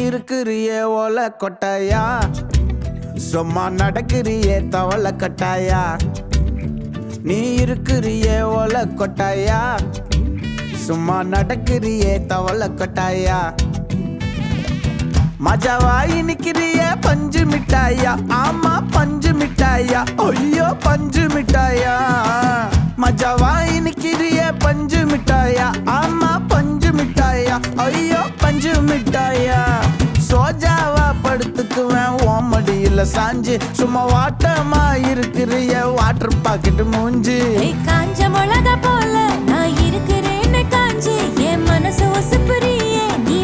இருக்கிறியே ஓலை கொட்டாயா, சும்மா நடக்கிறியே தவளை கட்டாயா. நீ இருக்கிறியே ஓலை கொட்டாயா, சும்மா நடக்கிறியே தவளை கொட்டாயா. மஜாவாயி நிக்கிறிய பஞ்சு மிட்டாயா, ஆமா பஞ்சு மிட்டாயா, ஐயோ பஞ்சு மிட்டாயா. மஜாவாயி நிக்கிறிய பஞ்சு மிட்டாயா, ஆமா பஞ்சு மிட்டாயா, ஐயோ பஞ்சு மிட்டாயா. சோஜாவா படுத்துக்குவேன் ஓமடியில சாஞ்சு, சும்மா வாட்டமா இருக்கிறிய வாட்டர் பாக்கெட் மூஞ்சி. காஞ்ச மிளகா போல நான் இருக்கிறேன்னு காஞ்சி, என் மனசு ஒசுப்புறியே நீ